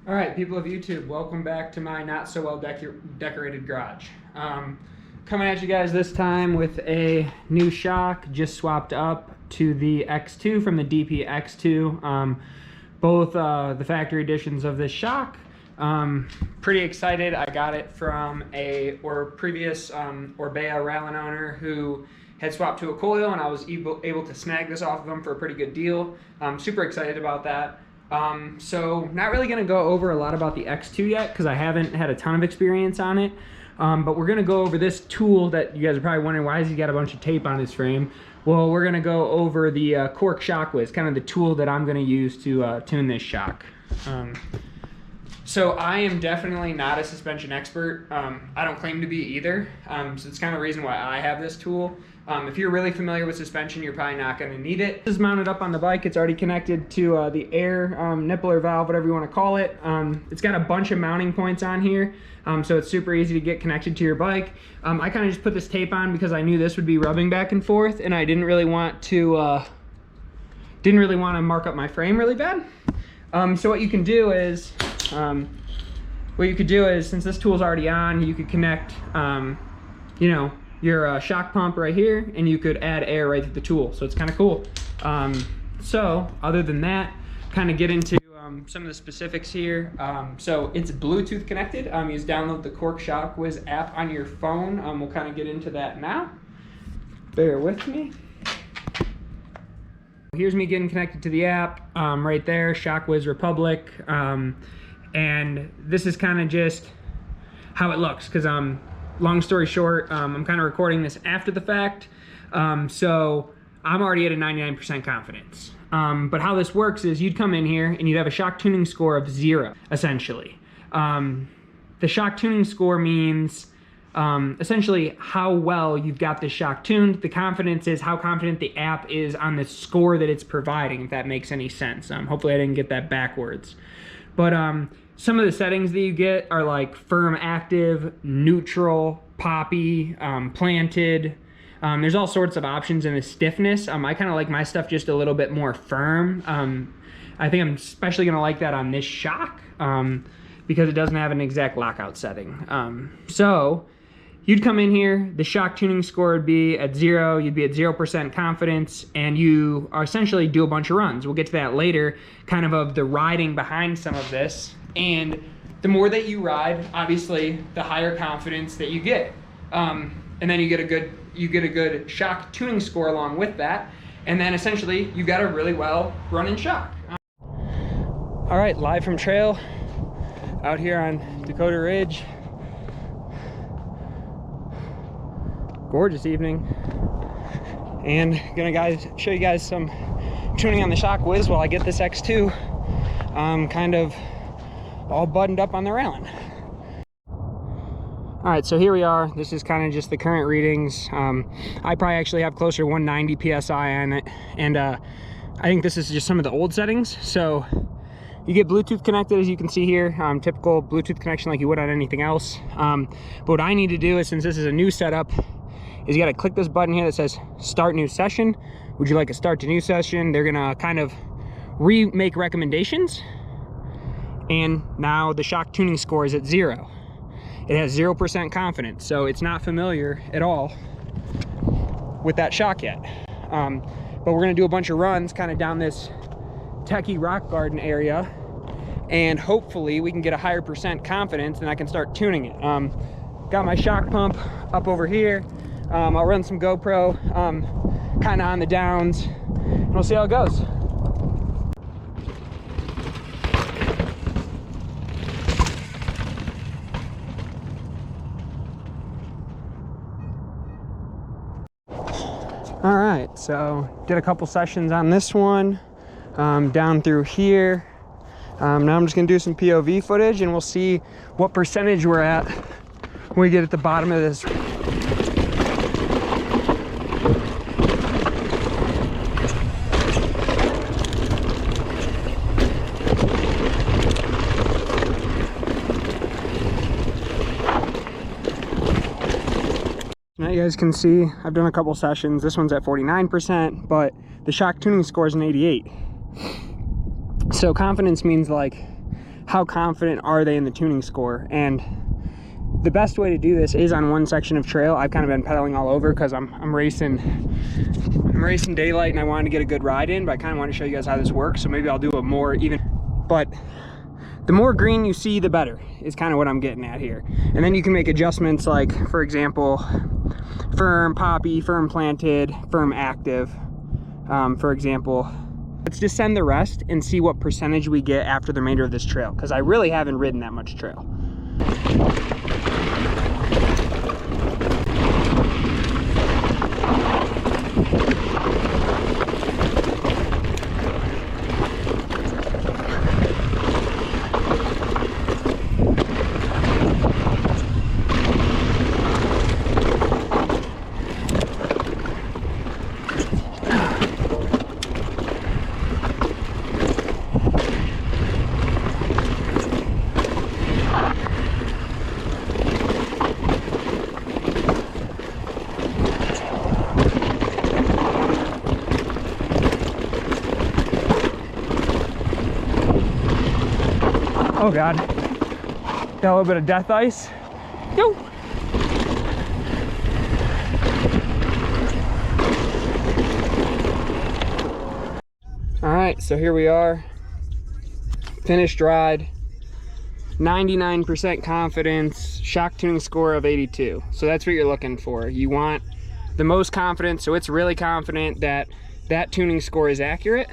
All right, people of YouTube, welcome back to my not so well decorated garage. Coming at you guys this time with a new shock, just swapped up to the X2 from the DP X2. Both the factory editions of this shock. Pretty excited. I got it from a previous Orbea Rallon owner who had swapped to a coil, and I was able to snag this off of him for a pretty good deal. I'm super excited about that. So not really going to go over a lot about the X2 yet because I haven't had a ton of experience on it. But we're going to go over this tool that you guys are probably wondering, why has he got a bunch of tape on his frame? Well, we're going to go over the Quarq ShockWiz, kind of the tool that I'm going to use to tune this shock. So I am definitely not a suspension expert. I don't claim to be either. So it's kind of the reason why I have this tool. If you're really familiar with suspension, you're probably not going to need it. This is mounted up on the bike. It's already connected to the air nipple or valve, whatever you want to call it. It's got a bunch of mounting points on here, so it's super easy to get connected to your bike. I kind of just put this tape on because I knew this would be rubbing back and forth, and I didn't really want to mark up my frame really bad. So what you can do is, since this tool's already on, you could connect, your shock pump right here, and you could add air right to the tool. So it's kind of cool. So other than that, kind of get into some of the specifics here. So it's Bluetooth connected. You just download the Quarq ShockWiz app on your phone. We'll kind of get into that now. Bear with me. Here's me getting connected to the app right there, ShockWiz Republic. And this is kind of just how it looks, because long story short, I'm kind of recording this after the fact, so I'm already at a 99% confidence. But how this works is you'd come in here and you'd have a shock tuning score of 0, essentially. The shock tuning score means essentially how well you've got this shock tuned. The confidence is how confident the app is on the score that it's providing, if that makes any sense. Hopefully I didn't get that backwards. But some of the settings that you get are like firm active, neutral, poppy, planted. There's all sorts of options in the stiffness. I kind of like my stuff just a little bit more firm. I think I'm especially going to like that on this shock because it doesn't have an exact lockout setting. So you'd come in here, the shock tuning score would be at 0, you'd be at 0% confidence, and you are essentially do a bunch of runs. We'll get to that later, kind of the riding behind some of this. And the more that you ride, obviously, the higher confidence that you get. And then you get a good shock tuning score along with that. And then essentially, you've got a really well running shock. All right, live from trail out here on Dakota Ridge. Gorgeous evening, and gonna show you guys some tuning on the ShockWiz while I get this X2 kind of all buttoned up on the Rallon. All right, so here we are. This is kind of just the current readings. I probably actually have closer to 190 psi on it, and I think this is just some of the old settings. So you get Bluetooth connected, as you can see here, typical Bluetooth connection like you would on anything else. But what I need to do is, since this is a new setup, is you got to click this button here that says start new session. Would you like a start to new session? They're gonna kind of remake recommendations, and now the shock tuning score is at 0. It has 0% confidence, so it's not familiar at all with that shock yet. But we're gonna do a bunch of runs kind of down this techie rock garden area, and hopefully we can get a higher percent confidence and I can start tuning it. Got my shock pump up over here. I'll run some GoPro kind of on the downs, and we'll see how it goes. All right, so did a couple sessions on this one, down through here. Now I'm just gonna do some POV footage, and we'll see what percentage we're at when we get at the bottom of this. Now you guys can see I've done a couple sessions. This one's at 49%, but the shock tuning score is an 88. So confidence means like how confident are they in the tuning score. And the best way to do this is on one section of trail. I've kind of been pedaling all over because I'm racing daylight and I wanted to get a good ride in, but I kind of want to show you guys how this works. So maybe I'll do a more even, but the more green you see, the better is kind of what I'm getting at here. And then you can make adjustments like, for example, firm poppy, firm planted, firm active. For example, let's just send the rest and see what percentage we get after the remainder of this trail, because I really haven't ridden that much trail. Oh God, got a little bit of death ice. Yo. All right, so here we are, finished ride, 99% confidence, shock tuning score of 82. So that's what you're looking for. You want the most confidence, so it's really confident that that tuning score is accurate.